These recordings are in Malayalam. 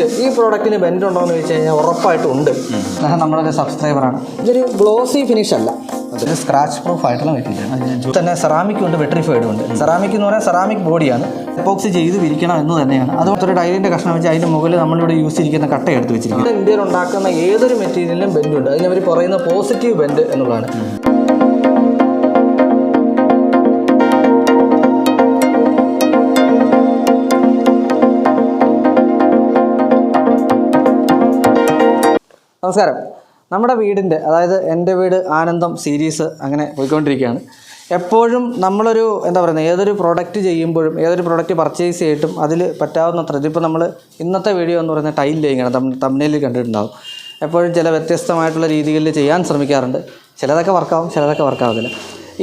ബെൻഡ് ഈ പ്രോഡക്റ്റിന് ബെൻഡ് ഉണ്ടോ എന്ന് ചോദിച്ചു കഴിഞ്ഞാൽ ഉറപ്പായിട്ടും ഉണ്ട്. നമ്മുടെ സബ്സ്ക്രൈബറാണ്. ഇതൊരു ഗ്ലോസി ഫിനിഷ് അല്ല, അതൊരു സ്ക്രാച്ച് പ്രൂഫ് ആയിട്ടുള്ള മെറ്റീരിയൽ തന്നെ. സെറാമിക് ഉണ്ട്, വെട്രിഫൈഡ് ഉണ്ട്. സെറാമിക് എന്ന് പറഞ്ഞാൽ സെറാമിക് ബോഡിയാണ്, എപ്പോക്സി ചെയ്ത് വിരിക്കണം എന്ന് തന്നെയാണ്. അതുപോലെ ഒരു ടൈലിൻ്റെ കഷ്ണം വെച്ച് അതിൻ്റെ മുകളിൽ നമ്മളിവിടെ യൂസ് ചെയ്തിരിക്കുന്ന കട്ട എടുത്ത് വെച്ചിരിക്കുന്നത്. ഇന്ത്യയിൽ ഉണ്ടാക്കുന്ന ഏതൊരു മെറ്റീരിയലിലും ബെൻഡുണ്ട്. അതിനവർ പറയുന്ന പോസിറ്റീവ് ബെൻഡ് എന്നുള്ളതാണ്. നമസ്കാരം. നമ്മുടെ വീടിൻ്റെ, അതായത് എൻ്റെ വീട് ആനന്ദം സീരീസ് അങ്ങനെ പോയിക്കൊണ്ടിരിക്കുകയാണ്. എപ്പോഴും നമ്മളൊരു ഏതൊരു പ്രോഡക്റ്റ് ചെയ്യുമ്പോഴും ഏതൊരു പ്രോഡക്റ്റ് പർച്ചേസ് ചെയ്തിട്ടും അതിൽ പറ്റാവുന്നത്ര, ഇതിപ്പോൾ നമ്മൾ ഇന്നത്തെ വീഡിയോ എന്ന് പറയുന്നത് ടൈൽ ലേയിങ്ങാണ്, തമ്പ്നെയിലിൽ കണ്ടിട്ടുണ്ടാകും. എപ്പോഴും ചില വ്യത്യസ്തമായിട്ടുള്ള രീതികളിൽ ചെയ്യാൻ ശ്രമിക്കാറുണ്ട്. ചിലതൊക്കെ വർക്കാവും, ചിലതൊക്കെ വർക്കാവത്തില്ല.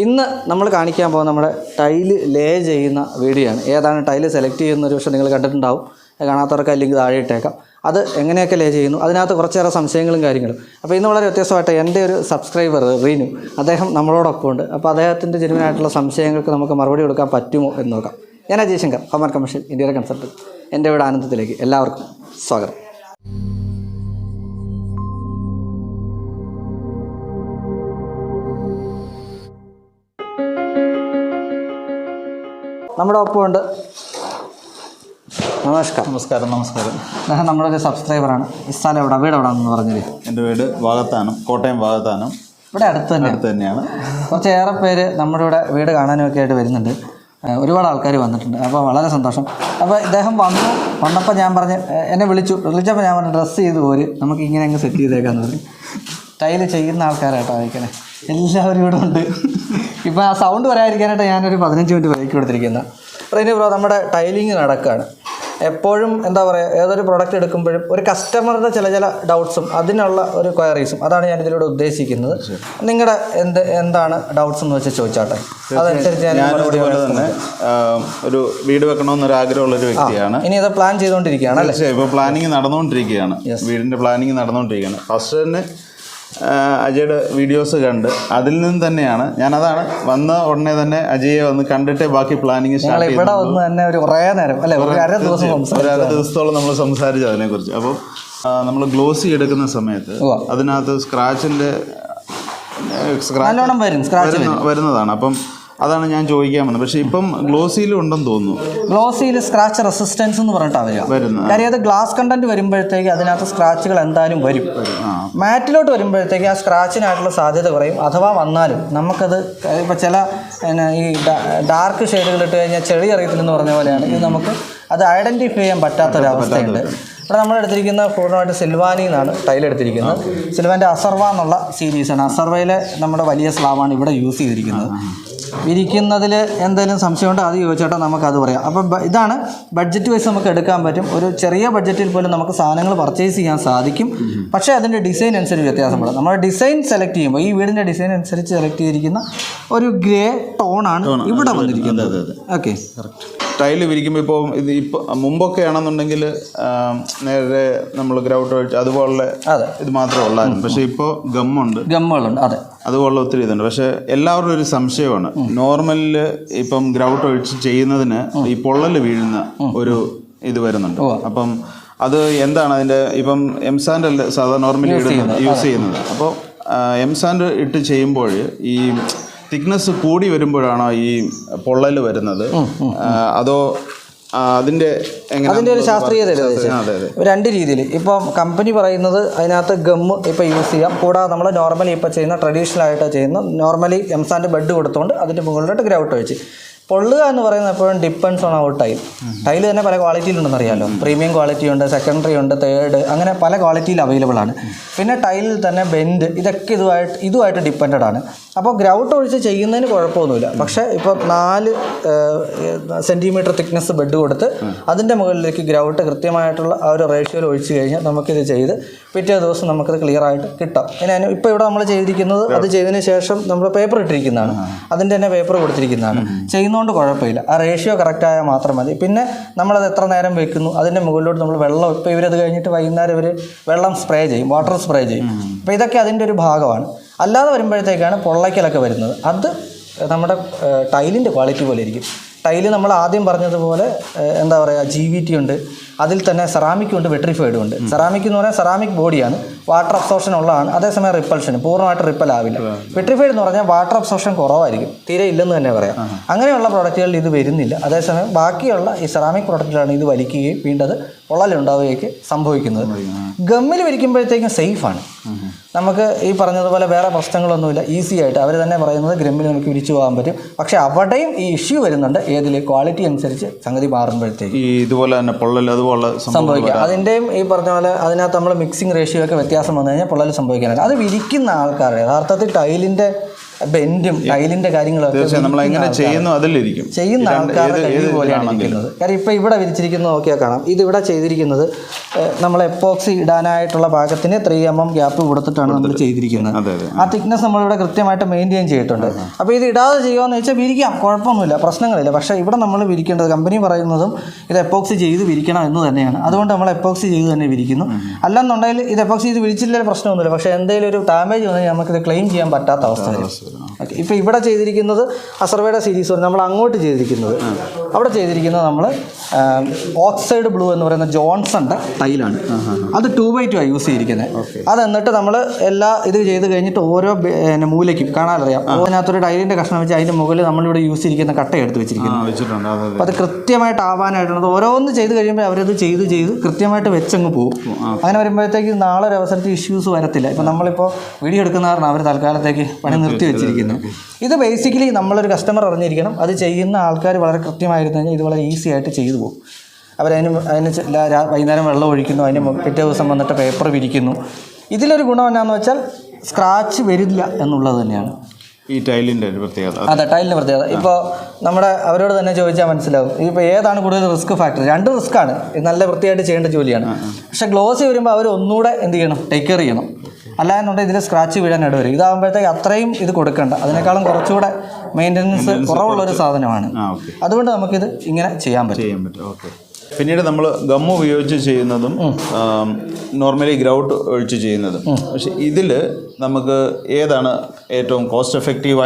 ഇന്ന് നമ്മൾ കാണിക്കാൻ പോകുന്ന നമ്മുടെ ടൈല് ലേ ചെയ്യുന്ന വീഡിയോ ആണ്. ഏതാണ് ടൈല് സെലക്ട് ചെയ്യുന്ന ഒരു പക്ഷേ നിങ്ങൾ കണ്ടിട്ടുണ്ടാവും. കാണാത്തവർക്ക് അല്ലെങ്കിൽ താഴെ ഇട്ടേക്കാം. അത് എങ്ങനെയൊക്കെ ലേ ചെയ്യുന്നു, അതിനകത്ത് കുറച്ചേറെ സംശയങ്ങളും കാര്യങ്ങളും. അപ്പോൾ ഇന്ന് വളരെ വ്യത്യസ്തമായിട്ട് എൻ്റെ ഒരു സബ്സ്ക്രൈബർ റീനു, അദ്ദേഹം നമ്മളോടൊപ്പം ഉണ്ട്. അപ്പോൾ അദ്ദേഹത്തിൻ്റെ ജെന്യുവനായിട്ടുള്ള സംശയങ്ങൾക്ക് നമുക്ക് മറുപടി കൊടുക്കാൻ പറ്റുമോ എന്ന് നോക്കാം. ഞാൻ അജയ് ശങ്കർ, ഹോം കമേഴ്ഷ്യൽ ഇന്ത്യയുടെ കൺസൾട്ടൻറ്റ്. എൻ്റെ വീട് ആനന്ദത്തിലേക്ക് എല്ലാവർക്കും സ്വാഗതം. നമ്മുടെ ഒപ്പമുണ്ട്. നമസ്കാരം. നമ്മുടെ സബ്സ്ക്രൈബറാണ്. ഈ സ്ഥലം എവിടെ, വീട് എവിടെയാണെന്ന് പറഞ്ഞത്? എൻ്റെ വീട് വാകത്താനം, കോട്ടയം വാകത്താനം. ഇവിടെ അടുത്ത് തന്നെയാണ്. കുറച്ചേറെ പേര് നമ്മുടെ ഇവിടെ വീട് കാണാനൊക്കെ ആയിട്ട് വരുന്നുണ്ട്. ഒരുപാട് ആൾക്കാർ വന്നിട്ടുണ്ട്. അപ്പോൾ വളരെ സന്തോഷം. അപ്പോൾ ഇദ്ദേഹം വന്നപ്പോൾ ഞാൻ എന്നെ വിളിച്ചപ്പോൾ ഞാൻ പറഞ്ഞു ഡ്രസ്സ് ചെയ്ത് പോര്, നമുക്ക് ഇങ്ങനെ അങ്ങ് സെറ്റ് ചെയ്തേക്കാന്ന് പറഞ്ഞു. ടൈല് ചെയ്യുന്ന ആൾക്കാരായിട്ടോ അയക്കണേ, എല്ലാവരും ഇവിടെ ഉണ്ട്. ഇപ്പോൾ ആ സൗണ്ട് വരാതിരിക്കാനായിട്ട് ഞാനൊരു 15 മിനിറ്റ് ബ്രേക്ക് കൊടുത്തിരിക്കുന്നത്. അപ്പോൾ ബ്രോ, നമ്മുടെ ടൈലിങ് നടക്കുകയാണ്. എപ്പോഴും ഏതൊരു പ്രോഡക്റ്റ് എടുക്കുമ്പോഴും ഒരു കസ്റ്റമറുടെ ചില ഡൗട്ട്സും അതിനുള്ള ഒരു ക്വയറീസും, അതാണ് ഞാൻ ഇതിലൂടെ ഉദ്ദേശിക്കുന്നത്. നിങ്ങളുടെ എന്താണ് ഡൗട്ട്സ് എന്ന് വെച്ചാൽ ചോദിച്ചാട്ടെ, അതനുസരിച്ച് ഞാൻ തന്നെ ഒരു വീട് വെക്കണമെന്നൊരു ആഗ്രഹമുള്ളൊരു വ്യക്തിയാണ്. ഇനി ഇത് പ്ലാൻ ചെയ്തുകൊണ്ടിരിക്കുകയാണ് അല്ലേ? ഇപ്പോൾ പ്ലാനിങ് നടന്നുകൊണ്ടിരിക്കുകയാണ്, വീടിൻ്റെ പ്ലാനിങ് നടന്നുകൊണ്ടിരിക്കുകയാണ്. ഫസ്റ്റ് തന്നെ അജയുടെ വീഡിയോസ് കണ്ട് അതിൽ നിന്ന് തന്നെയാണ് ഞാനതാണ് വന്ന ഉടനെ തന്നെ അജയെ വന്ന് കണ്ടിട്ടേ ബാക്കി പ്ലാനിങ് സ്റ്റാർട്ട് ചെയ്തു. ഒരു അര ദിവസത്തോളം നമ്മൾ സംസാരിച്ചു അതിനെക്കുറിച്ച്. അപ്പോൾ നമ്മൾ ഗ്ലോസി എടുക്കുന്ന സമയത്ത് അതിനകത്ത് സ്ക്രാച്ചിൻ്റെ വരുന്നതാണ്. അപ്പം അതാണ് ഞാൻ ചോദിക്കാൻ വന്നത്. പക്ഷേ ഇപ്പം ഗ്ലോസിയിലും ഉണ്ടെന്ന് തോന്നുന്നു. ഗ്ലോസിയിൽ സ്ക്രാച്ച് റെസിസ്റ്റൻസ് എന്ന് പറഞ്ഞിട്ടാണ് വരുന്നത്. കാര്യം അത് ഗ്ലാസ് കണ്ടന്റ് വരുമ്പോഴത്തേക്ക് അതിനകത്ത് സ്ക്രാച്ചുകൾ എന്തായാലും വരും. മാറ്റിലോട്ട് വരുമ്പോഴത്തേക്ക് ആ സ്ക്രാച്ചിനായിട്ടുള്ള സാധ്യത കുറയും. അഥവാ വന്നാലും നമുക്കത് ഇപ്പോൾ ചില ഈ ഡാർക്ക് ഷെയ്ഡുകൾ ഇട്ട് കഴിഞ്ഞാൽ ചെളി അറിയത്തില്ലെന്ന് പറഞ്ഞ പോലെയാണ് ഇത്. നമുക്ക് അത് ഐഡൻറ്റിഫൈ ചെയ്യാൻ പറ്റാത്തൊരവസ്ഥയുണ്ട്. ഇവിടെ നമ്മൾ എടുത്തിരിക്കുന്ന പൂർണ്ണമായിട്ട് സിൽവാനിൽ നിന്നാണ് ടൈൽ എടുത്തിരിക്കുന്നത്. സിൽവാൻ്റെ അസർവ എന്നുള്ള സീരീസാണ്. അസർവയിലെ നമ്മുടെ വലിയ സ്ലാബാണ് ഇവിടെ യൂസ് ചെയ്തിരിക്കുന്നത്. വിരിക്കുന്നതിൽ എന്തെങ്കിലും സംശയമുണ്ടോ അത് ചോദിച്ചാൽ നമുക്കത് പറയാം. അപ്പം ഇതാണ് ബഡ്ജറ്റ് വൈസ് നമുക്ക് എടുക്കാൻ പറ്റും. ഒരു ചെറിയ ബഡ്ജറ്റിൽ പോലും നമുക്ക് സാധനങ്ങൾ പർച്ചേസ് ചെയ്യാൻ സാധിക്കും. പക്ഷേ അതിൻ്റെ ഡിസൈൻ അനുസരിച്ച് വ്യത്യാസപ്പെടും. നമ്മൾ ഡിസൈൻ സെലക്ട് ചെയ്യുമ്പോൾ ഈ വീടിൻ്റെ ഡിസൈൻ അനുസരിച്ച് സെലക്ട് ചെയ്തിരിക്കുന്ന ഒരു ഗ്രേ ടോണാണ് ഇവിടെ വന്നിരിക്കുന്നത്. ഓക്കെ, ടൈല് വിരിക്കുമ്പോൾ ഇപ്പോൾ മുമ്പൊക്കെ ആണെന്നുണ്ടെങ്കിൽ നേരെ നമ്മൾ ഗ്രൗട്ട് ഒഴിച്ച് അതുപോലെ ഇത് മാത്രമേ ഉള്ളായിരുന്നു. പക്ഷേ ഇപ്പോൾ ഗമ്മുകളുണ്ട്. അതെ, അതുപോലെ ഒത്തിരി ഇതുണ്ട്. പക്ഷേ എല്ലാവരും ഒരു സംശയമാണ്, നോർമലിൽ ഇപ്പം ഗ്രൗട്ട് ഒഴിച്ച് ചെയ്യുന്നതിന് ഈ പൊള്ളൽ വീഴുന്ന ഒരു ഇത് വരുന്നുണ്ട്. അപ്പം അത് എന്താണ് അതിൻ്റെ? ഇപ്പം എംസാൻഡ് അല്ല സാധാരണ നോർമലി യൂസ് ചെയ്യുന്നത്. അപ്പോൾ എംസാൻഡ് ഇട്ട് ചെയ്യുമ്പോൾ ഈ തിക്നെസ് കൂടി വരുമ്പോഴാണോ ഈ പൊള്ളൽ വരുന്നത്, അതോ അതിൻ്റെ ഒരു ശാസ്ത്രീയത? രണ്ട് രീതിയിൽ. ഇപ്പം കമ്പനി പറയുന്നത് അതിനകത്ത് ഗമ്മ് ഇപ്പോൾ യൂസ് ചെയ്യാം. കൂടാതെ നമ്മൾ നോർമലി ഇപ്പോൾ ചെയ്യുന്ന ട്രഡീഷണൽ ആയിട്ട് ചെയ്യുന്ന നോർമലി എംസാൻഡ് ബെഡ് കൊടുത്തുകൊണ്ട് അതിൻ്റെ മുകളിലോട്ട് ഗ്രൗട്ട് വെച്ച് പൊള്ളുക എന്ന് പറയുന്നത് എപ്പോഴും ഡിപ്പെൻഡ്സ് ഓൺ അവർ ടൈൽ. ടൈൽ തന്നെ പല ക്വാളിറ്റിയിലുണ്ടെന്ന് അറിയാമല്ലോ. പ്രീമിയം ക്വാളിറ്റി ഉണ്ട്, സെക്കൻഡറി ഉണ്ട്, തേർഡ്, അങ്ങനെ പല ക്വാളിറ്റിയിൽ അവൈലബിൾ ആണ്. പിന്നെ ടൈലിൽ തന്നെ ബെൻഡ്, ഇതൊക്കെ ഇതുമായിട്ട് ഡിപ്പെൻഡഡ് ആണ്. അപ്പോൾ ഗ്രൗട്ട് ഒഴിച്ച് ചെയ്യുന്നതിന് കുഴപ്പമൊന്നുമില്ല. പക്ഷേ ഇപ്പോൾ 4 സെൻറ്റിമീറ്റർ തിക്നെസ് ബെഡ് കൊടുത്ത് അതിൻ്റെ മുകളിലേക്ക് ഗ്രൗട്ട് കൃത്യമായിട്ടുള്ള ആ ഒരു റേഷ്യോയിൽ ഒഴിച്ച് കഴിഞ്ഞാൽ നമുക്കിത് ചെയ്ത് പിറ്റേ ദിവസം നമുക്കത് ക്ലിയറായിട്ട് കിട്ടാം. ഞാൻ ഇപ്പോൾ ഇവിടെ നമ്മൾ ചെയ്തിരിക്കുന്നത് അത് ചെയ്തതിന് ശേഷം നമ്മൾ പേപ്പർ ഇട്ടിരിക്കുന്നതാണ്. അതിൻ്റെ തന്നെ പേപ്പർ കൊടുത്തിരിക്കുന്നതാണ്. ചെയ്യുന്നതുകൊണ്ട് കുഴപ്പമില്ല. ആ റേഷ്യോ കറക്റ്റായാൽ മാത്രം മതി. പിന്നെ നമ്മളത് എത്ര നേരം വെക്കുന്നു, അതിൻ്റെ മുകളിലോട്ട് നമ്മൾ വെള്ളം, ഇപ്പോൾ ഇവരത് കഴിഞ്ഞിട്ട് വൈകുന്നേരം ഇവർ വെള്ളം സ്പ്രേ ചെയ്യും, വാട്ടർ സ്പ്രേ ചെയ്യും. അപ്പോൾ ഇതൊക്കെ അതിൻ്റെ ഒരു ഭാഗമാണ്. അല്ലാതെ വരുമ്പോഴത്തേക്കാണ് പൊള്ളയ്ക്കലൊക്കെ വരുന്നത്. അത് നമ്മുടെ ടൈലിൻ്റെ ക്വാളിറ്റി പോലെ ഇരിക്കും. ടൈല് നമ്മൾ ആദ്യം പറഞ്ഞതുപോലെ എന്താ പറയുക GVT ഉണ്ട്, അതിൽ തന്നെ സെറാമിക് ഉണ്ട്, വെട്രിഫൈഡും ഉണ്ട്. സെറാമിക് എന്ന് പറഞ്ഞാൽ സെറാമിക് ബോഡിയാണ്, വാട്ടർ അബ്സോർപ്ഷൻ ഉള്ളതാണ്, അതേസമയം റിപ്പൽഷൻ പൂർണ്ണമായിട്ട് റിപ്പൽ ആവില്ല. വെട്രിഫൈഡ് എന്ന് പറഞ്ഞാൽ വാട്ടർ അബ്സോർപ്ഷൻ കുറവായിരിക്കും, തീരെ ഇല്ലെന്ന് തന്നെ പറയാം. അങ്ങനെയുള്ള പ്രോഡക്റ്റുകളിൽ ഇത് വരുന്നില്ല. അതേസമയം ബാക്കിയുള്ള ഈ സെറാമിക് പ്രോഡക്റ്റുകളാണ് ഇത് വലിക്കുകയും വീണ്ടും അത് പൊള്ളലുണ്ടാവുകയൊക്കെ സംഭവിക്കുന്നത്. ഗമ്മിൽ വിരിക്കുമ്പോഴത്തേക്കും സേഫാണ്, നമുക്ക് ഈ പറഞ്ഞതുപോലെ വേറെ പ്രശ്നങ്ങളൊന്നുമില്ല, ഈസി ആയിട്ട് അവർ തന്നെ പറയുന്നത് ഗമ്മിൽ നമുക്ക് വിരിച്ചു പോകാൻ പറ്റും. പക്ഷേ അവിടെയും ഈ ഇഷ്യൂ വരുന്നുണ്ട്, ഏതിൽ ക്വാളിറ്റി അനുസരിച്ച് സംഗതി മാറുമ്പോഴത്തേക്ക് ഈ ഇതുപോലെ തന്നെ പൊള്ളൽ അതുപോലെ സംഭവിക്കാം. അതിൻ്റെയും ഈ പറഞ്ഞ പോലെ അതിനകത്ത് നമ്മൾ മിക്സിംഗ് റേഷ്യോ ഒക്കെ വ്യത്യാസം വന്നു കഴിഞ്ഞാൽ പൊള്ളൽ സംഭവിക്കാനാണ്. അത് വിരിക്കുന്ന ആൾക്കാരുടെ യഥാർത്ഥത്തിൽ ടൈലിൻ്റെ ബെൻഡും ടൈലിൻ്റെ കാര്യങ്ങളൊക്കെ ചെയ്യുന്ന ആൾക്കാരുടെ കഴിവ് പോലെയാണ് ഇരിക്കുന്നത്. കാര്യം ഇപ്പോൾ ഇവിടെ വിരിച്ചിരിക്കുന്നത് നോക്കിയാൽ കാണാം, ഇതിവിടെ ചെയ്തിരിക്കുന്നത് നമ്മൾ എപ്പോക്സി ഇടാനായിട്ടുള്ള പാകത്തിന് 3 mm ഗ്യാപ്പ് കൊടുത്തിട്ടാണ് നമ്മൾ ചെയ്തിരിക്കുന്നത്. ആ തിക്നെസ് നമ്മളിവിടെ കൃത്യമായിട്ട് മെയിൻറ്റെയിൻ ചെയ്തിട്ടുണ്ട്. അപ്പോൾ ഇത് ഇടാതെ ചെയ്യുകയെന്ന് വെച്ചാൽ വിരിക്കാം, കുഴപ്പമൊന്നുമില്ല, പ്രശ്നങ്ങളില്ല. പക്ഷേ ഇവിടെ നമ്മൾ വിരിക്കേണ്ടത്, കമ്പനി പറയുന്നതും ഇത് എപ്പോക്സി ചെയ്ത് വിരിക്കണം എന്ന് തന്നെയാണ്. അതുകൊണ്ട് നമ്മൾ എപ്പോക്സി ചെയ്ത് തന്നെ വിരിക്കുന്നു. അല്ലെന്നുണ്ടെങ്കിൽ ഇത് എപ്പോക്സി ചെയ്ത് വിരിച്ചില്ലെങ്കിൽ പ്രശ്നമൊന്നുമില്ല, പക്ഷേ എന്തെങ്കിലും ഒരു ഡാമേജ് വന്നാൽ നമുക്കിത് ക്ലെയിം ചെയ്യാൻ പറ്റാത്ത അവസ്ഥ വരും. ഓക്കെ, ഇപ്പോൾ ഇവിടെ ചെയ്തിരിക്കുന്നത് അസർവേയുടെ സീരീസ് വരെ നമ്മൾ അങ്ങോട്ട് ചെയ്തിരിക്കുന്നത്, അവിടെ ചെയ്തിരിക്കുന്നത് നമ്മൾ ഓക്സൈഡ് ബ്ലൂ എന്ന് പറയുന്ന ജോൺസന്റെ ടൈലാണ്. അത് 2x2 യൂസ് ചെയ്തിരിക്കുന്നത്. അത് എന്നിട്ട് നമ്മൾ എല്ലാ ഇത് ചെയ്ത് കഴിഞ്ഞിട്ട് ഓരോ മൂലയ്ക്കും കാണാനറിയാം, അതിനകത്തൊരു ടൈലിൻ്റെ കഷ്ണം വെച്ച് അതിൻ്റെ മുകളിൽ നമ്മളിവിടെ യൂസ് ചെയ്തിരിക്കുന്ന കട്ട എടുത്ത് വെച്ചിരിക്കുന്നത്. അപ്പോൾ അത് കൃത്യമായിട്ട് ആവാനായിട്ടുള്ളത് ഓരോന്ന് ചെയ്ത് കഴിയുമ്പോൾ അവരത് ചെയ്ത് കൃത്യമായിട്ട് വെച്ചങ്ങ് പോകും. അങ്ങനെ വരുമ്പോഴത്തേക്ക് നാളെ ഒരു അവസരത്തിൽ ഇഷ്യൂസ് വരത്തില്ല. ഇപ്പോൾ നമ്മളിപ്പോൾ വീഡിയോ എടുക്കുന്ന കാരണം അവർ തൽക്കാലത്തേക്ക് പണി നിർത്തി വെച്ചിരിക്കുന്നത്. ഇത് ബേസിക്കലി നമ്മളൊരു കസ്റ്റമർ അറിഞ്ഞിരിക്കണം, അത് ചെയ്യുന്ന ആൾക്കാർ വളരെ കൃത്യമായിരുന്നു കഴിഞ്ഞാൽ ഇത് വളരെ ഈസി ആയിട്ട് ചെയ്തു പോകും. അതിന് വൈകുന്നേരം വെള്ളം ഒഴിക്കുന്നു, അതിന് പിറ്റേ ദിവസം വന്നിട്ട് പേപ്പർ വിരിക്കുന്നു. ഇതിലൊരു ഗുണം എന്നാന്ന് വെച്ചാൽ സ്ക്രാച്ച് വരില്ല എന്നുള്ളത് തന്നെയാണ് ഈ ടൈലിൻ്റെ ഒരു പ്രത്യേകത. അതെ, ടൈലിൻ്റെ പ്രത്യേകത. ഇപ്പോൾ നമ്മുടെ അവരോട് തന്നെ ചോദിച്ചാൽ മനസ്സിലാവും, ഇപ്പോൾ ഏതാണ് കൂടുതൽ റിസ്ക് ഫാക്ടർ. 2 റിസ്ക്കാണ്, നല്ല വൃത്തിയായിട്ട് ചെയ്യേണ്ട ജോലിയാണ്. പക്ഷേ ഗ്ലോസി വരുമ്പോൾ അവർ ഒന്നുകൂടെ എന്ത് ചെയ്യണം, ടേക്ക് കെയർ ചെയ്യണം. അല്ലാന്നുണ്ടെങ്കിൽ ഇതിൽ സ്ക്രാച്ച് വീഴാൻ ഇടവരും. ഇതാകുമ്പോഴത്തേക്ക് അത്രയും ഇത് കൊടുക്കണ്ട, അതിനേക്കാളും കുറച്ചുകൂടെ മെയിൻ്റനൻസ് കുറവുള്ളൊരു സാധനമാണ്. അതുകൊണ്ട് നമുക്കിത് ഇങ്ങനെ ചെയ്യാൻ പറ്റും. പിന്നീട് നമ്മൾ ഗം ഉപയോഗിച്ച് ചെയ്യുന്നതും നോർമലി ഗ്രൗട്ട് ഒഴിച്ച് ചെയ്യുന്നതും, പക്ഷെ ഇതിൽ നമുക്ക് ഏതാണ് ഏറ്റവും കോസ്റ്റ് എഫക്റ്റീവ്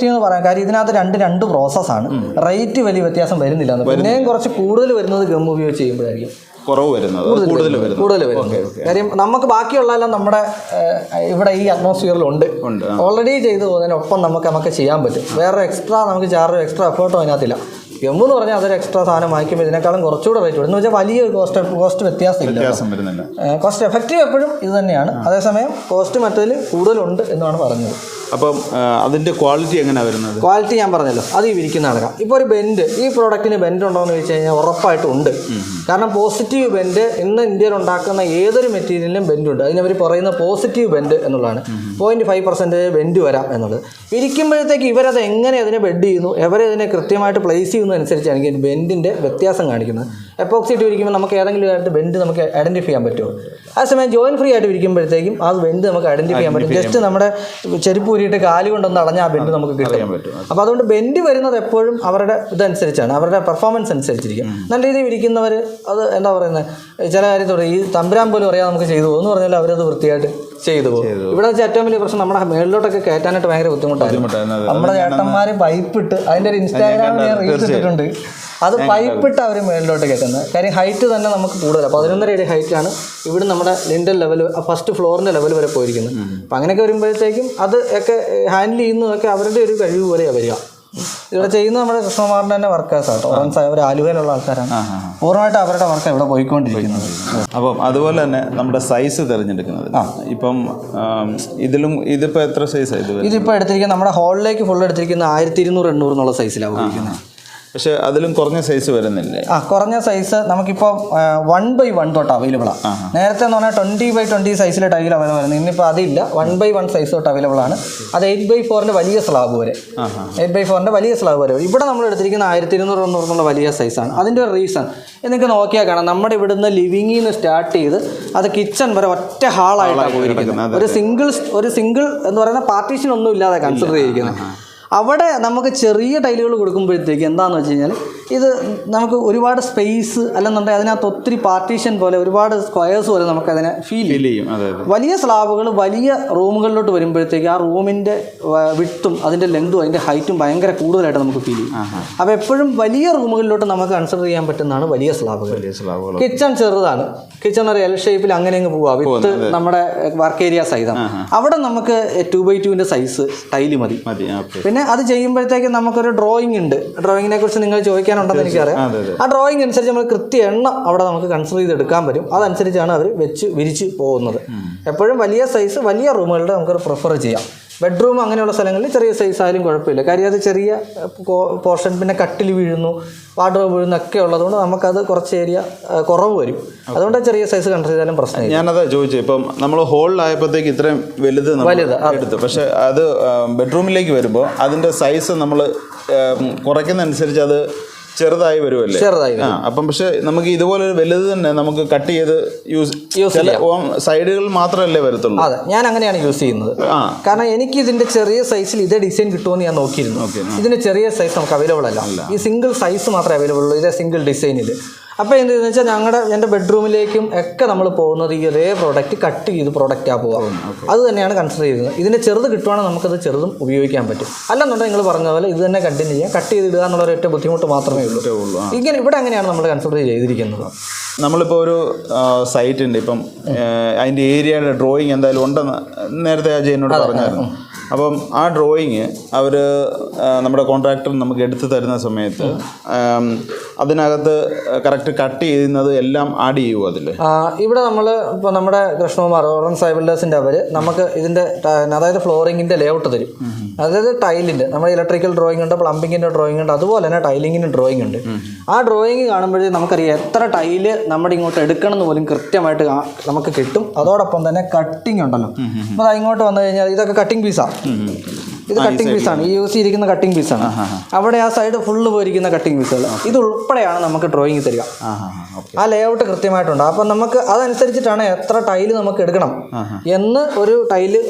എന്ന് പറയാം. കാര്യം ഇതിനകത്ത് രണ്ട് പ്രോസസ്സാണ്. റേറ്റ് വലിയ വ്യത്യാസം വരുന്നില്ല, പിന്നെയും കുറച്ച് കൂടുതൽ വരുന്നത് ഗം ഉപയോഗിച്ച് ചെയ്യുമ്പോഴായിരിക്കും കുറവ് വരുന്നത്, കൂടുതൽ വരുന്നത്. കാര്യം നമുക്ക് ബാക്കിയുള്ളതെല്ലാം നമ്മുടെ ഇവിടെ ഈ അറ്റ്മോസ്ഫിയറിലുണ്ട്, ഓൾറെഡി ചെയ്തു പോകുന്നതിനൊപ്പം നമുക്ക് ചെയ്യാൻ പറ്റും. വേറെ എക്സ്ട്രാ നമുക്ക് ചാർജ് എക്സ്ട്രാ എഫേർട്ടും അതിനകത്തില്ല. ഗമ്മെന്ന് പറഞ്ഞാൽ അതൊരു എക്സ്ട്രാ സാധനം വാങ്ങിക്കുമ്പോൾ ഇതിനേക്കാളും കുറച്ചുകൂടെ റേറ്റ് വരും. എന്ന് വെച്ചാൽ വലിയ കോസ്റ്റ് വ്യത്യാസം വരുന്നില്ല. കോസ്റ്റ് എഫക്റ്റീവ് എപ്പോഴും ഇത് തന്നെയാണ്, അതേസമയം കോസ്റ്റ് മറ്റതിൽ കൂടുതലുണ്ട് എന്നാണ് പറഞ്ഞത്. അപ്പം അതിൻ്റെ ക്വാളിറ്റി എങ്ങനെയാണ് വരുന്നത്? ക്വാളിറ്റി ഞാൻ പറഞ്ഞല്ലോ, അത് ഈ വിരിക്കുന്ന നടക്കാം. ഇപ്പോൾ ഒരു ബെൻഡ്, ഈ പ്രോഡക്റ്റിന് ബെൻഡ് ഉണ്ടോ എന്ന് ചോദിച്ചു കഴിഞ്ഞാൽ ഉറപ്പായിട്ടും ഉണ്ട്. കാരണം പോസിറ്റീവ് ബെൻഡ് ഇന്ന് ഇന്ത്യയിൽ ഉണ്ടാക്കുന്ന ഏതൊരു മെറ്റീരിയലിനും ബെൻഡുണ്ട്. അതിനവർ പറയുന്ന പോസിറ്റീവ് ബെൻഡ് എന്നുള്ളതാണ്. 0.5% ബെൻഡ് വരാം എന്നുള്ളത്. വിരിക്കുമ്പോഴത്തേക്ക് ഇവരത് എങ്ങനെ അതിനെ ബെഡ് ചെയ്യുന്നു, എവരതിനെ കൃത്യമായിട്ട് പ്ലേസ് ചെയ്യുന്നതനുസരിച്ചാണ് ഈ ബെൻഡിൻ്റെ വ്യത്യാസം കാണിക്കുന്നത്. എപ്പോക്സി ഇട്ട് വിരിക്കുമ്പോൾ നമുക്ക് ഏതെങ്കിലും ആയിട്ട് ബെൻഡ് നമുക്ക് ഐഡൻറ്റിഫൈ ചെയ്യാൻ പറ്റുമോ? അതേസമയം ജോയിൻ ഫ്രീ ആയിട്ട് വിരിക്കുമ്പോഴത്തേക്കും ആ ബെൻഡ് നമുക്ക് ഐഡൻറ്റിഫൈ ചെയ്യാൻ പറ്റും. ജസ്റ്റ് നമ്മുടെ ചെരുപ്പ് ഊരിയിട്ട് കാല് കൊണ്ടൊന്ന് അടഞ്ഞാൽ ആ ബെൻഡ് നമുക്ക് കിട്ടാൻ പറ്റും. അപ്പോൾ അതുകൊണ്ട് ബെൻഡ് വരുന്നത് എപ്പോഴും അവരുടെ ഇതനുസരിച്ചാണ്, അവരുടെ പെർഫോമൻസ് അനുസരിച്ചിരിക്കും. നല്ല രീതിയിൽ വിരിക്കുന്നവർ അത് എന്താ പറയുന്നത്, ചില കാര്യത്തോടെ ഈ തമ്പുരാൻ പോലും അറിയാതെ നമുക്ക് ചെയ്തു പോകും എന്ന് പറഞ്ഞാൽ അവരത് വൃത്തിയായിട്ട് ചെയ്തു പോകും. ഇവിടെ വെച്ച് ഏറ്റവും വലിയ പ്രശ്നം നമ്മുടെ മേളിലോട്ടൊക്കെ കയറ്റാനായിട്ട് ഭയങ്കര ബുദ്ധിമുട്ടായിരുന്നു. നമ്മുടെ ചേട്ടന്മാർ പൈപ്പിട്ട് അതിൻ്റെ ഒരു ഇൻസ്റ്റാഗ്രാമിൽ ഞാൻ റീൽസ് ഇട്ടിട്ടുണ്ട്. അത് പൈപ്പിട്ട് അവർ മേളിലോട്ട് കയറ്റുന്നത്. കാര്യം ഹൈറ്റ് തന്നെ നമുക്ക് കൂടുതലാണ്, 11.5 അടി ഹൈറ്റാണ് ഇവിടെ നമ്മുടെ ലിൻഡൽ ലെവൽ, ഫസ്റ്റ് ഫ്ലോറിൻ്റെ ലെവൽ വരെ പോയിരിക്കുന്നത്. അപ്പം അങ്ങനെയൊക്കെ വരുമ്പോഴത്തേക്കും അത് ഒക്കെ ഹാൻഡിൽ ചെയ്യുന്നതൊക്കെ അവരുടെ ഒരു കഴിവ് പോലെയാണ് വരിക. ഇവിടെ ചെയ്യുന്നത് നമ്മുടെ കൃഷ്ണകുമാറിൻ്റെ തന്നെ വർക്കേഴ്സാണ്. ORANZAI അവർ ആലുവയിലുള്ള ആൾക്കാരാണ്. പൂർണ്ണമായിട്ട് അവരുടെ വർക്ക് ഇവിടെ പോയിക്കൊണ്ടിരിക്കുന്നത്. അപ്പം അതുപോലെ തന്നെ നമ്മുടെ സൈസ് തിരഞ്ഞെടുക്കുന്നത്, ഇപ്പം ഇതിപ്പോൾ എത്ര സൈസാണ്? ഇതിപ്പോൾ എടുത്തിരിക്കുന്നത് നമ്മുടെ ഹോളിലേക്ക് ഫുൾ എടുത്തിരിക്കുന്ന 1200 800 എന്നുള്ള സൈസിലാണ് ഉപയോഗിക്കുന്നത്. പക്ഷേ അതിലും കുറഞ്ഞ സൈസ് വരുന്നില്ലേ? കുറഞ്ഞ സൈസ് നമുക്കിപ്പോൾ 1/1 തൊട്ട് അവൈലബിൾ ആണ്. നേരത്തെ എന്ന് പറഞ്ഞാൽ 20x20 സൈസിലെ ടൈൽ അവൈലബിൾ ആയിരുന്നു. ഇന്നിപ്പോൾ അതില്ല, 1/1 സൈസ് തൊട്ട് അവൈലബിൾ ആണ്. അത് 8/4 വലിയ സ്ലാബ് വരെ, 8/4 വലിയ സ്ലാബ് വരെ. ഇവിടെ നമ്മൾ എടുത്തിരിക്കുന്ന 1200 എന്നുള്ള വലിയ സൈസാണ്. അതിൻ്റെ ഒരു റീസൺ നിങ്ങൾക്ക് നോക്കിയാൽ കാണാം, നമ്മുടെ ഇവിടുന്ന് ലിവിങ്ങിൽ നിന്ന് സ്റ്റാർട്ട് ചെയ്ത് അത് കിച്ചൺ വരെ ഒറ്റ ഹാളായിട്ടാണ് പോയിരിക്കുന്നത്. ഒരു സിംഗിൾ എന്ന് പറയുന്ന പാർട്ടീഷൻ ഒന്നും ഇല്ലാതെ കൺസിഡർ ചെയ്തിരിക്കുന്നത്. അവിടെ നമുക്ക് ചെറിയ ടൈലുകൾ കൊടുക്കുമ്പോഴത്തേക്ക് എന്താണെന്ന് വെച്ച് കഴിഞ്ഞാൽ ഇത് നമുക്ക് ഒരുപാട് സ്പേസ് അല്ലെന്നുണ്ടെങ്കിൽ അതിനകത്ത് ഒത്തിരി പാർട്ടീഷൻ പോലെ ഒരുപാട് സ്ക്വയേഴ്സ് പോലെ നമുക്ക് അതിനെ ഫീൽ ചെയ്യും. വലിയ സ്ലാബുകൾ വലിയ റൂമുകളിലോട്ട് വരുമ്പോഴത്തേക്ക് ആ റൂമിൻ്റെ വിഡ്ത്തും അതിൻ്റെ ലെങ്തും അതിൻ്റെ ഹൈറ്റും ഭയങ്കര കൂടുതലായിട്ട് നമുക്ക് ഫീൽ ചെയ്യും. അപ്പോൾ എപ്പോഴും വലിയ റൂമുകളിലോട്ട് നമുക്ക് കൺസിഡർ ചെയ്യാൻ പറ്റുന്നതാണ് വലിയ സ്ലാബുകൾ. കിച്ചൺ ചെറുതാണ്, കിച്ചൺ ഒരു എൽ ഷേപ്പിൽ അങ്ങനെ അങ്ങ് പോവാം വിത്ത് നമ്മുടെ വർക്ക് ഏരിയ സൈസാണ്. അവിടെ നമുക്ക് 2x2 സൈസ് ടൈല് മതി. പിന്നെ അത് ചെയ്യുമ്പോഴത്തേക്ക് നമുക്കൊരു ഡ്രോയിങ് ഉണ്ട്. ഡ്രോയിങ്ങിനെ കുറിച്ച് നിങ്ങൾ ചോദിക്കാനുണ്ടെന്ന് എനിക്കറിയാം. ആ ഡ്രോയിങ് അനുസരിച്ച് നമ്മൾ കൃത്യ എണ്ണം അവിടെ നമുക്ക് കൺസിഡർ ചെയ്തെടുക്കാൻ പറ്റും. അതനുസരിച്ചാണ് അവർ വിരിച്ച് പോകുന്നത്. എപ്പോഴും വലിയ സൈസ് വലിയ റൂമുകളുടെ നമുക്ക് പ്രിഫർ ചെയ്യാം. ബെഡ്റൂം അങ്ങനെയുള്ള സ്ഥലങ്ങളിൽ ചെറിയ സൈസ് ആയാലും കുഴപ്പമില്ല. കാര്യം അത് ചെറിയ പോർഷൻ, പിന്നെ കട്ടിൽ വീഴുന്നു, വാർഡ്രോബ് വീഴുന്നു ഒക്കെ ഉള്ളതുകൊണ്ട് നമുക്കത് കുറച്ച് ഏരിയ കുറവ് വരും. അതുകൊണ്ട് ചെറിയ സൈസ് കൺസിഡർ ചെയ്താലും പ്രശ്നമില്ല. ഞാനതാ ചോദിച്ചു, ഇപ്പം നമ്മൾ ഹോളിലായപ്പോഴത്തേക്ക് ഇത്രയും വലുത് എടുത്തു, പക്ഷെ അത് ബെഡ്റൂമിലേക്ക് വരുമ്പോൾ അതിൻ്റെ സൈസ് നമ്മൾ കുറയ്ക്കുന്നതനുസരിച്ച് അത് ചെറുതായി വരുമല്ലേ? ചെറുതായി. അപ്പം പക്ഷെ നമുക്ക് ഇതുപോലെ ഒരു വലുത് തന്നെ നമുക്ക് കട്ട് ചെയ്ത് യൂസ് സൈഡുകൾ മാത്രമല്ലേ വരത്തുള്ളൂ. അതെ, ഞാൻ അങ്ങനെയാണ് യൂസ് ചെയ്യുന്നത്. കാരണം എനിക്ക് ഇതിന്റെ ചെറിയ സൈസിൽ ഇതേ ഡിസൈൻ കിട്ടുമെന്ന് ഞാൻ നോക്കിയിരുന്നു. ഇതിന്റെ ചെറിയ സൈസ് നമുക്ക് അവൈലബിൾ അല്ല. ഈ സിംഗിൾ സൈസ് മാത്രമേ അവൈലബിൾ ഉള്ളൂ ഇതേ സിംഗിൾ ഡിസൈനിൽ. അപ്പോൾ എന്തെന്ന് വെച്ചാൽ എൻ്റെ ബെഡ്റൂമിലേക്കും ഒക്കെ നമ്മൾ പോകുന്നത് ഈ ഒരേ പ്രോഡക്റ്റ് കട്ട് ചെയ്ത് പ്രോഡക്റ്റാണ് പോകുക. അത് തന്നെയാണ് കൺസിഡർ ചെയ്യുന്നത്. ഇതിൻ്റെ ചെറുത് കിട്ടുവാണെങ്കിൽ നമുക്കത് ചെറുതും ഉപയോഗിക്കാൻ പറ്റും. അല്ലെന്നുണ്ടെങ്കിൽ നിങ്ങൾ പറഞ്ഞ പോലെ ഇത് തന്നെ കണ്ടിന്യൂ ചെയ്യാം. കട്ട് ചെയ്തിടുക എന്നുള്ള ഒരൊറ്റ ബുദ്ധിമുട്ട് മാത്രമേ ഉള്ളൂ. ഇങ്ങനെ ഇവിടെ അങ്ങനെയാണ് നമ്മൾ കൺസിഡർ ചെയ്തിരിക്കുന്നത്. നമ്മളിപ്പോൾ ഒരു സൈറ്റ് ഉണ്ട്, ഇപ്പം അതിൻ്റെ ഏരിയയുടെ ഡ്രോയിങ് എന്തായാലും ഉണ്ടെന്ന് നേരത്തെ അജയ് എന്നോട് പറഞ്ഞായിരുന്നു. അപ്പം ആ ഡ്രോയിങ് അവർ നമ്മുടെ കോൺട്രാക്ടർ നമുക്ക് എടുത്തു തരുന്ന സമയത്ത് അതിനകത്ത് കറക്റ്റ് കട്ട് ചെയ്യുന്നത് എല്ലാം ആഡ് ചെയ്യുമോ അതിൽ? ഇവിടെ നമ്മൾ ഇപ്പോൾ നമ്മുടെ കൃഷ്ണകുമാർ ഓറൻസായി ബിൽഡേഴ്സിൻ്റെ അവർ നമുക്ക് ഇതിൻ്റെ അതായത് ഫ്ലോറിങ്ങിൻ്റെ ലേഔട്ട് തരും. അതായത് ടൈലിൻ്റെ നമ്മുടെ ഇലക്ട്രിക്കൽ ഡ്രോയിങ് ഉണ്ട്, പ്ലംബിങ്ങിൻ്റെ ഡ്രോയിങ് ഉണ്ട്, അതുപോലെ തന്നെ ടൈലിങ്ങിൻ്റെ ഡ്രോയിങ് ഉണ്ട്. ആ ഡ്രോയിങ് കാണുമ്പോഴേ നമുക്കറിയാം എത്ര ടൈല് നമ്മുടെ ഇങ്ങോട്ട് എടുക്കണം എന്ന് പോലും കൃത്യമായിട്ട് നമുക്ക് കിട്ടും. അതോടൊപ്പം തന്നെ കട്ടിങ് ഉണ്ടല്ലോ. അപ്പോൾ അത് ഇങ്ങോട്ട് വന്നു കഴിഞ്ഞാൽ ഇതൊക്കെ കട്ടിങ് പീസാണ്. ഇത് കട്ടിംഗ് പീസാണ്, ഈ യൂസ് ചെയ്തിരിക്കുന്ന കട്ടിംഗ് പീസാണ്. അവിടെ ആ സൈഡ് ഫുള്ള് പോയിരിക്കുന്ന കട്ടിംഗ് പീസുകൾ ഇത് ഉൾപ്പെടെയാണ് നമുക്ക് ഡ്രോയിങ് തരിക. ആ ലേഔട്ട് കൃത്യമായിട്ടുണ്ട്. അപ്പം നമുക്ക് അതനുസരിച്ചിട്ടാണ് എത്ര ടൈല് നമുക്ക് എടുക്കണം എന്ന് ഒരു ടൈല്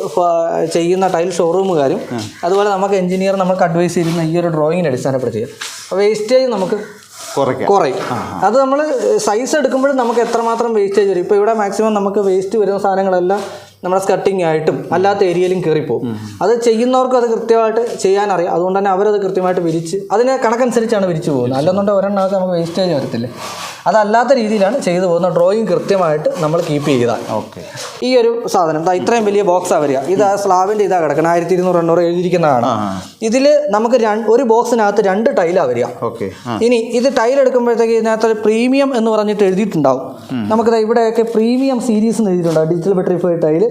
ചെയ്യുന്ന ടൈൽ ഷോറൂമുകാരും അതുപോലെ നമുക്ക് എഞ്ചിനീയർ നമുക്ക് അഡ്വൈസ് ചെയ്യുന്ന ഈ ഒരു ഡ്രോയിങ്ങിനെ അടിസ്ഥാനപ്പെടുത്തി വേസ്റ്റേജ് നമുക്ക് കുറയും. അത് നമ്മൾ സൈസ് എടുക്കുമ്പോഴും നമുക്ക് എത്രമാത്രം വേസ്റ്റേജ് വരും. ഇപ്പോൾ ഇവിടെ മാക്സിമം നമുക്ക് വേസ്റ്റ് വരുന്ന സാധനങ്ങളെല്ലാം നമ്മുടെ സ്കട്ടിങ് ആയിട്ടും അല്ലാത്ത ഏരിയയിലും കയറിപ്പോവും. അത് ചെയ്യുന്നവർക്കും അത് കൃത്യമായിട്ട് ചെയ്യാനറിയാം. അതുകൊണ്ട് തന്നെ അവരത് കൃത്യമായിട്ട് വിരിച്ച് അതിനെ കണക്കനുസരിച്ചാണ് വിരിച്ചു പോകുന്നത്. അല്ലെന്നുണ്ടെങ്കിൽ ഒരെണ്ണമൊക്കെ നമുക്ക് വേസ്റ്റേജ് വരത്തില്ലേ. അതല്ലാത്ത രീതിയിലാണ് ചെയ്തു പോകുന്ന. ഡ്രോയിങ് കൃത്യമായിട്ട് നമ്മൾ കീപ്പ് ചെയ്താൽ ഈ ഒരു സാധനം ഇത്രയും വലിയ ബോക്സാണ് വരിക. ഇത് ആ സ്ലാബിൻ്റെ ഇതാണ് കിടക്കണം. 1200 എഴുതിയിരിക്കുന്നതാണ്. ഇതിൽ നമുക്ക് ഒരു ബോക്സിനകത്ത് 2 ടൈലാണ് വരിക. ഇനി ഇത് ടൈൽ എടുക്കുമ്പോഴത്തേക്ക് ഇതിനകത്ത് പ്രീമിയം എന്ന് പറഞ്ഞിട്ട് എഴുതിയിട്ടുണ്ടാവും. നമുക്കിത് ഇവിടെയൊക്കെ പ്രീമിയം സീരീസ് എന്ന് എഴുതിയിട്ടുണ്ടാവും. ഡിജിറ്റൽ വെട്രിഫൈഡ് ടൈല്,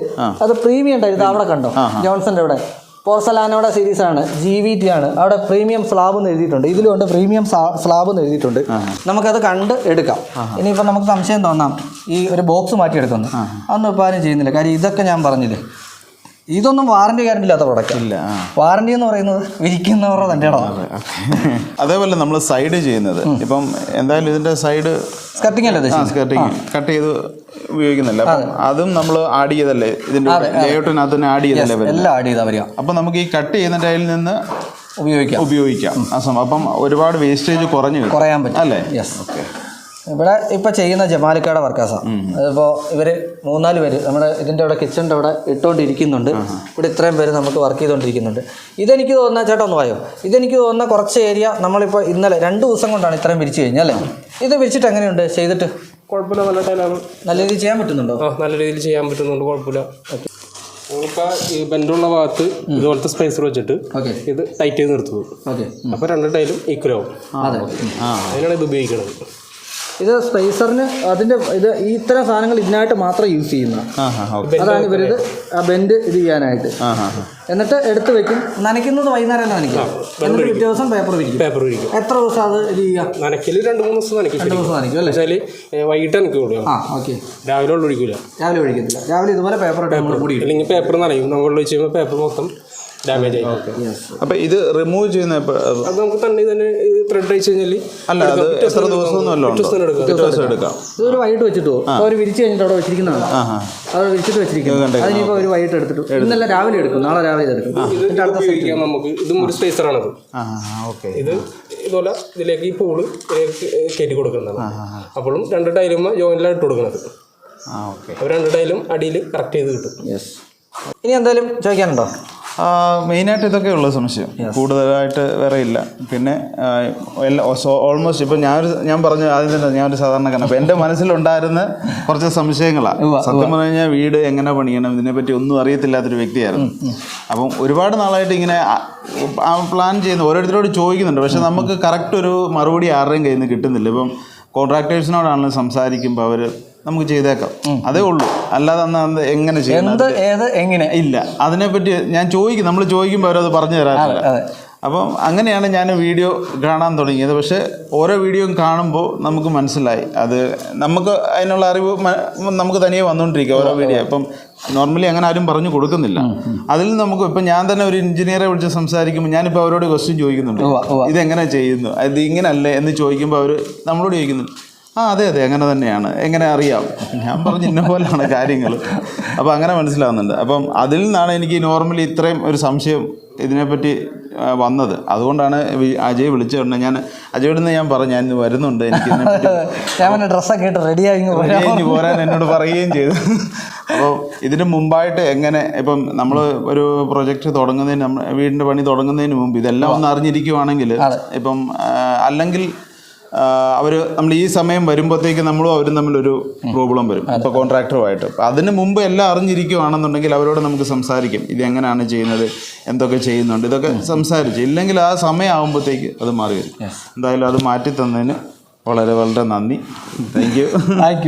അത് പ്രീമിയം ടൈൽ. ഇത് അവിടെ കണ്ടോ, ജോൺസന്റെ ഇവിടെ പോർസലാനോടെ സീരീസാണ്, GVT ആണ്. അവിടെ പ്രീമിയം സ്ലാബ് എന്ന് എഴുതിയിട്ടുണ്ട്. ഇതിലുണ്ട് പ്രീമിയം സ്ലാബ് എന്ന് എഴുതിയിട്ടുണ്ട്. നമുക്കത് കണ്ട് എടുക്കാം. ഇനിയിപ്പോൾ നമുക്ക് സംശയം തോന്നാം ഈ ഒരു ബോക്സ് മാറ്റിയെടുക്കുന്നു, അതൊന്നും ഇപ്പോൾ ആരും ചെയ്യുന്നില്ല. കാര്യം ഇതൊക്കെ ഞാൻ പറഞ്ഞില്ലേ, ഇതൊന്നും വാറണ്ടി ഗ്യാരണ്ടി ഇല്ലാത്ത പ്രോഡക്റ്റ് ഇല്ല. വാറണ്ടി എന്ന് പറയുന്നത് വിരിക്കുന്നവരുടെ തന്നെ ഇടമാണ്. അതേപോലെ നമ്മൾ സൈഡ് ചെയ്യുന്നത് ഇപ്പം എന്തായാലും ഇതിന്റെ സൈഡ് സ്കർട്ടിങ് അല്ലേ, സ്കർട്ടിങ് കട്ട് ചെയ്ത് ഉപയോഗിക്കുന്നില്ല. അതും നമ്മൾ ആഡ് ചെയ്തല്ലേ, ഇതിന്റെ ലേഔട്ടിനകത്ത് തന്നെ ആഡ് ചെയ്തല്ലേ, എല്ലാം ആഡ് ചെയ്താൽ വരിക. അപ്പം നമുക്ക് ഈ കട്ട് ചെയ്യുന്ന ടൈലിൽ നിന്ന് ഉപയോഗിക്കാം ആ സമയം. അപ്പം ഒരുപാട് വേസ്റ്റേജ് കുറയാൻ പറ്റും അല്ലേ? യെസ്. ഓക്കെ. ഇവിടെ ഇപ്പോൾ ചെയ്യുന്ന ജമാലിക്കയുടെ വർക്കേഴ്സാണ്. അതിപ്പോൾ ഇവർ 3-4 പേര് നമ്മുടെ ഇതിൻ്റെ അവിടെ കിച്ചണിൻ്റെ അവിടെ ഇട്ടുകൊണ്ടിരിക്കുന്നുണ്ട്. ഇവിടെ ഇത്രയും പേര് നമുക്ക് വർക്ക് ചെയ്തുകൊണ്ടിരിക്കുന്നുണ്ട്. ഇതെനിക്ക് തോന്നുന്ന, ചേട്ടാ ഒന്ന് വായോ, ഇതെനിക്ക് തോന്നുന്ന കുറച്ച് ഏരിയ നമ്മളിപ്പോൾ ഇന്നലെ 2 ദിവസം കൊണ്ടാണ് ഇത്രയും വിരിച്ച് കഴിഞ്ഞാൽ അല്ലേ? ഇത് വിരിച്ചിട്ട് എങ്ങനെയുണ്ട് ചെയ്തിട്ട്? കുഴപ്പമില്ല, നല്ല ടൈലാണ്. നല്ല രീതിയിൽ ചെയ്യാൻ പറ്റുന്നുണ്ടോ? നല്ല രീതിയിൽ ചെയ്യാൻ പറ്റുന്നുണ്ട്, കുഴപ്പമില്ല. നമ്മളിപ്പോൾ ഈ ബെൻഡുള്ള ഭാഗത്ത് ഇതുപോലത്തെ സ്പേസർ വെച്ചിട്ട് ഇത് ടൈറ്റ് ചെയ്ത് നിർത്തുന്നു. അപ്പോൾ 2 ടൈലും ഈക്വൽ ആവും. അതിനാണ് ഇത് ഉപയോഗിക്കുന്നത്. ഇത് സ്പേസറിന് അതിൻ്റെ ഇത് ഈ ഇത്തരം സാധനങ്ങൾ ഇതിനായിട്ട് മാത്രം യൂസ് ചെയ്യുന്ന അതാണ് ഇവരിത് ബെൻഡ് ഇത് ചെയ്യാനായിട്ട്. എന്നിട്ട് എടുത്ത് വെക്കും. നനയ്ക്കുന്നത് വൈകുന്നേരം നനയ്ക്കും. എന്നിട്ട് പിറ്റേ ദിവസം പേപ്പർ വിരിക്കും. എത്ര ദിവസം അത് ഇത് ചെയ്യാം? നനയ്ക്കൽ 2-3 ദിവസം നനയ്ക്കും. 2 ദിവസം നനയ്ക്കും അല്ലേ? വെച്ചാൽ വൈകിട്ട് നനയ്ക്കുള്ളൂ. ഓക്കെ. രാവിലെ ഒഴിക്കില്ല. രാവിലെ ഒഴിക്കത്തില്ല. രാവിലെ ഇതുപോലെ പേപ്പർ കൂടി അല്ലെങ്കിൽ പേപ്പർ നനയും. നമ്മൾ ഒഴിച്ച് കഴിയുമ്പോൾ പേപ്പർ മൊത്തം ഡാമേജ് ആയി. അപ്പൊ ഇത് റിമൂവ് ചെയ്യുന്ന അത് നമുക്ക് തന്നെ ത്രെഡ് അയച്ചു കഴിഞ്ഞാൽ അല്ല അത് എത്ര ദിവസം എടുക്കാം. ഇതൊരു വൈകിട്ട് വെച്ചിട്ടോ അവർ വിരിച്ചു കഴിഞ്ഞിട്ട് അവിടെ വെച്ചിരിക്കുന്നതാണ്. അത് വിരിച്ചിട്ട് വെച്ചിരിക്കുന്നത് അതിനിപ്പോൾ ഒരു വൈകിട്ട് എടുത്തിട്ട് ഇന്നല്ല രാവിലെ എടുക്കും, നാളെ രാവിലെ എടുക്കും. നമുക്ക് ഇതും ഒരു സ്പേസറാണത്. ഇത് ഇതുപോലെ ഇതിലേക്ക് ഈ പൂള് കയറ്റി കൊടുക്കുന്നതാണ്. അപ്പോഴും 2 ടൈലും ജോയിന്റിലാണ് ഇട്ട് കൊടുക്കുന്നത്. അപ്പോൾ 2 ടൈലും അടിയിൽ കറക്റ്റ് ചെയ്ത് കിട്ടും. ഇനി എന്തായാലും ചോദിക്കാനുണ്ടോ? മെയിനായിട്ട് ഇതൊക്കെ ഉള്ള സംശയം, കൂടുതലായിട്ട് വേറെ ഇല്ല. പിന്നെ ഓൾമോസ്റ്റ് ഇപ്പം ഞാൻ പറഞ്ഞു ആദ്യം തന്നെ ഞാനൊരു സാധാരണക്കാരൻ. അപ്പം എൻ്റെ മനസ്സിലുണ്ടായിരുന്ന കുറച്ച് സംശയങ്ങളാണ്. സത്യം പറഞ്ഞു കഴിഞ്ഞാൽ വീട് എങ്ങനെ പണിയണം ഇതിനെപ്പറ്റി ഒന്നും അറിയത്തില്ലാത്തൊരു വ്യക്തിയായിരുന്നു. അപ്പം ഒരുപാട് നാളായിട്ട് ഇങ്ങനെ പ്ലാൻ ചെയ്യുന്ന ഓരോരുത്തരോട് ചോദിക്കുന്നുണ്ട്. പക്ഷെ നമുക്ക് കറക്റ്റ് ഒരു മറുപടി ആരുടെയും കയ്യിൽ നിന്ന് കിട്ടുന്നില്ല. ഇപ്പം കോൺട്രാക്ടേഴ്സിനോടാണെങ്കിലും സംസാരിക്കുമ്പോൾ അവർ നമുക്ക് ചെയ്തേക്കാം, അതേ ഉള്ളൂ. അല്ലാതെ അന്ന് എങ്ങനെ എങ്ങനെ ഇല്ല, അതിനെപ്പറ്റി ഞാൻ നമ്മൾ ചോദിക്കുമ്പോൾ അവരത് പറഞ്ഞു തരാറില്ല. അപ്പം അങ്ങനെയാണ് ഞാൻ വീഡിയോ കാണാൻ തുടങ്ങിയത്. പക്ഷേ ഓരോ വീഡിയോയും കാണുമ്പോൾ നമുക്ക് മനസ്സിലായി അത് നമുക്ക് അതിനുള്ള അറിവ് നമുക്ക് തനിയെ വന്നുകൊണ്ടിരിക്കുക ഓരോ വീഡിയോ. ഇപ്പം നോർമലി അങ്ങനെ ആരും പറഞ്ഞു കൊടുക്കുന്നില്ല. അതിൽ നമുക്ക് ഇപ്പം ഞാൻ തന്നെ ഒരു എഞ്ചിനീയറെ വിളിച്ച് സംസാരിക്കുമ്പോൾ ഞാനിപ്പോൾ അവരോട് ക്വസ്റ്റ്യൻ ചോദിക്കുന്നുണ്ട്, ഇതെങ്ങനെ ചെയ്യുന്നു, ഇത് ഇങ്ങനല്ലേ എന്ന് ചോദിക്കുമ്പോൾ അവർ നമ്മളോട് ചോദിക്കുന്നുണ്ട്, അതെ അങ്ങനെ തന്നെയാണ്, എങ്ങനെ അറിയാം? ഞാൻ പറഞ്ഞു ഇന്ന പോലെയാണ് കാര്യങ്ങൾ. അപ്പോൾ അങ്ങനെ മനസ്സിലാവുന്നുണ്ട്. അപ്പം അതിൽ നിന്നാണ് എനിക്ക് നോർമലി ഇത്രയും ഒരു സംശയം ഇതിനെപ്പറ്റി വന്നത്. അതുകൊണ്ടാണ് അജയ് വിളിച്ചുകൊണ്ട് ഞാൻ അജയോട് ഞാൻ പറഞ്ഞു ഞാൻ ഇന്ന് വരുന്നുണ്ട്, എനിക്ക് ഡ്രസ്സൊക്കെ ഇട്ട് റെഡിയായി പോരാൻ എന്നോട് പറയുകയും ചെയ്തു. അപ്പോൾ ഇതിന് മുമ്പായിട്ട് എങ്ങനെ ഇപ്പം നമ്മൾ ഒരു പ്രൊജക്റ്റ് തുടങ്ങുന്നതിന് വീടിൻ്റെ പണി തുടങ്ങുന്നതിന് മുമ്പ് ഇതെല്ലാം ഒന്ന് അറിഞ്ഞിരിക്കുവാണെങ്കിൽ ഇപ്പം അല്ലെങ്കിൽ നമ്മൾ ഈ സമയം വരുമ്പോഴത്തേക്ക് നമ്മളും അവരും തമ്മിലൊരു പ്രോബ്ലം വരും. ഇപ്പോൾ കോൺട്രാക്ടറുമായിട്ട് അതിന് മുമ്പ് എല്ലാം അറിഞ്ഞിരിക്കുകയാണെന്നുണ്ടെങ്കിൽ അവരോട് നമുക്ക് സംസാരിക്കും, ഇത് എങ്ങനെയാണ് ചെയ്യുന്നത്, എന്തൊക്കെ ചെയ്യുന്നുണ്ട്, ഇതൊക്കെ സംസാരിച്ച്. ഇല്ലെങ്കിൽ ആ സമയമാകുമ്പോഴത്തേക്ക് അത് മാറി വരും. എന്തായാലും അത് മാറ്റി തന്നതിന് വളരെ വളരെ നന്ദി. Thank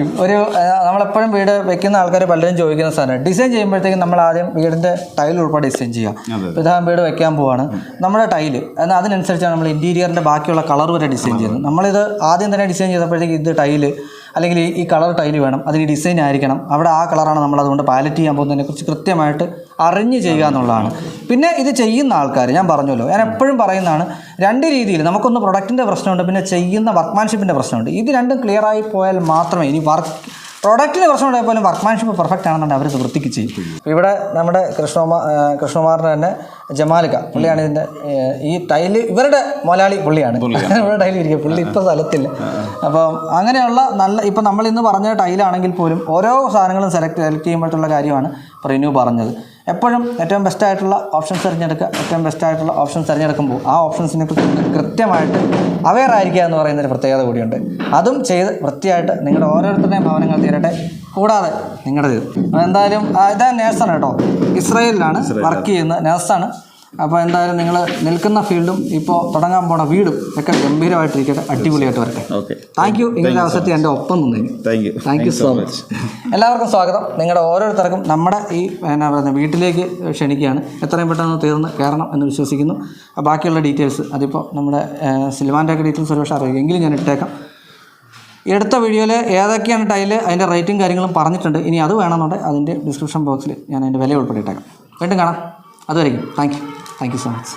you. ഒരു നമ്മളെപ്പോഴും വീട് വെക്കുന്ന ആൾക്കാർ പലരും ചോദിക്കുന്ന സാധനം ഡിസൈൻ ചെയ്യുമ്പോഴത്തേക്കും നമ്മൾ ആദ്യം വീടിൻ്റെ ടൈൽ ഉൾപ്പെടെ ഡിസൈൻ ചെയ്യാം. ഇതാകും വീട് വെക്കാൻ പോവാണ്, നമ്മുടെ ടൈല് എന്നാൽ അതിനനുസരിച്ചാണ് നമ്മൾ ഇൻറ്റീരിയറിൻ്റെ ബാക്കിയുള്ള കളർ വരെ ഡിസൈൻ ചെയ്യുന്നത്. നമ്മളിത് ആദ്യം തന്നെ ഡിസൈൻ ചെയ്തപ്പോഴത്തേക്ക് ഇത് ടൈല് അല്ലെങ്കിൽ ഈ കളർ ടൈല് വേണം, അതിന് ഡിസൈൻ ആയിരിക്കണം, അവിടെ ആ കളറാണ് നമ്മൾ അതുകൊണ്ട് പാലറ്റ് ചെയ്യാൻ പോകുന്നതിനെക്കുറിച്ച് കൃത്യമായിട്ട് അറിഞ്ഞ് ചെയ്യുക എന്നുള്ളതാണ്. പിന്നെ ഇത് ചെയ്യുന്ന ആൾക്കാർ ഞാൻ പറഞ്ഞല്ലോ, ഞാൻ എപ്പോഴും പറയുന്നതാണ് 2 രീതിയിൽ നമുക്കൊന്ന് പ്രൊഡക്റ്റിൻ്റെ പ്രശ്നമുണ്ട്, പിന്നെ ചെയ്യുന്ന വർക്ക്മാൻഷിപ്പിൻ്റെ പ്രശ്നമുണ്ട്. ഇത് രണ്ടും ക്ലിയറായി പോയാൽ മാത്രമേ ഇനി പ്രൊഡക്റ്റിന് പ്രശ്നമുണ്ടായാൽ പോലും വർക്ക്മാൻഷിപ്പ് പെർഫെക്റ്റ് ആണെന്നുണ്ടെങ്കിൽ അവർ വൃത്തിക്ക് ചെയ്യും. ഇവിടെ നമ്മുടെ കൃഷ്ണകുമാറിന് തന്നെ ജമാലിക്ക പുള്ളിയാണ് ഇതിൻ്റെ ഈ ടൈല് ഇവരുടെ മൊലാളി പുള്ളിയാണ്. ഇവിടെ ടൈല് ഇരിക്കുക, പുള്ളി ഇപ്പോൾ സ്ഥലത്തില്ല. അപ്പം അങ്ങനെയുള്ള നല്ല ഇപ്പം നമ്മളിന്ന് പറഞ്ഞ ടൈലാണെങ്കിൽ പോലും ഓരോ സാധനങ്ങളും സെലക്ട് ചെയ്യുമ്പോഴത്തുള്ള കാര്യമാണ് റിന്യൂ പറഞ്ഞത്. എപ്പോഴും ഏറ്റവും ബെസ്റ്റായിട്ടുള്ള ഓപ്ഷൻസ് തിരഞ്ഞെടുക്കുക. ഏറ്റവും ബെസ്റ്റായിട്ടുള്ള ഓപ്ഷൻസ് തിരഞ്ഞെടുക്കുമ്പോൾ ആ ഓപ്ഷൻസിനെ കുറിച്ച് കൃത്യമായിട്ട് അവെയർ ആയിരിക്കുക എന്ന് പറയുന്നൊരു പ്രത്യേകത കൂടിയുണ്ട്. അതും ചെയ്ത് വൃത്തിയായിട്ട് നിങ്ങളുടെ ഓരോരുത്തരുടെയും ഭവനങ്ങൾ തീരട്ടെ, കൂടാതെ നിങ്ങളുടെ എന്തായാലും ഇതാ നേഴ്സാണ് കേട്ടോ, ഇസ്രായേലിലാണ് വർക്ക് ചെയ്യുന്ന നേഴ്സാണ്. അപ്പോൾ എന്തായാലും നിങ്ങൾ നിൽക്കുന്ന ഫീൽഡും ഇപ്പോൾ തുടങ്ങാൻ പോണ വീടും ഒക്കെ ഗംഭീരമായിട്ടിരിക്കട്ടെ, അടിപൊളിയായിട്ട് വരട്ടെ. Thank you. ഇങ്ങനൊരു അവസരത്തിൽ എൻ്റെ ഒപ്പം നിന്നതിന് താങ്ക് യു സോ മച്ച്. എല്ലാവർക്കും സ്വാഗതം. നിങ്ങളുടെ ഓരോരുത്തർക്കും നമ്മുടെ ഈ എന്നാ പറയുന്നത് വീട്ടിലേക്ക് ക്ഷണിക്കുകയാണ്. എത്രയും പെട്ടെന്ന് തീർന്ന് കയറണം എന്ന് വിശ്വസിക്കുന്നു. ബാക്കിയുള്ള ഡീറ്റെയിൽസ് അതിപ്പോൾ നമ്മുടെ സിൽവാൻ്റെ ഒക്കെ ഡീറ്റെയിൽസ് ഒരുപക്ഷെ അറിയിക്കും, എങ്കിലും ഞാൻ ഇട്ടേക്കാം. എടുത്ത വീഡിയോയിൽ ഏതൊക്കെയാണ് ടൈല് അതിൻ്റെ റേറ്റും കാര്യങ്ങളും പറഞ്ഞിട്ടുണ്ട്. ഇനി അത് വേണമെന്നുണ്ടെങ്കിൽ അതിൻ്റെ ഡിസ്ക്രിപ്ഷൻ ബോക്സിൽ ഞാൻ അതിൻ്റെ വില ഉൾപ്പെടുത്തിയിട്ടേക്കാം. വീണ്ടും കാണാം. അതുവരെയും താങ്ക് യു സോ മച്ച്.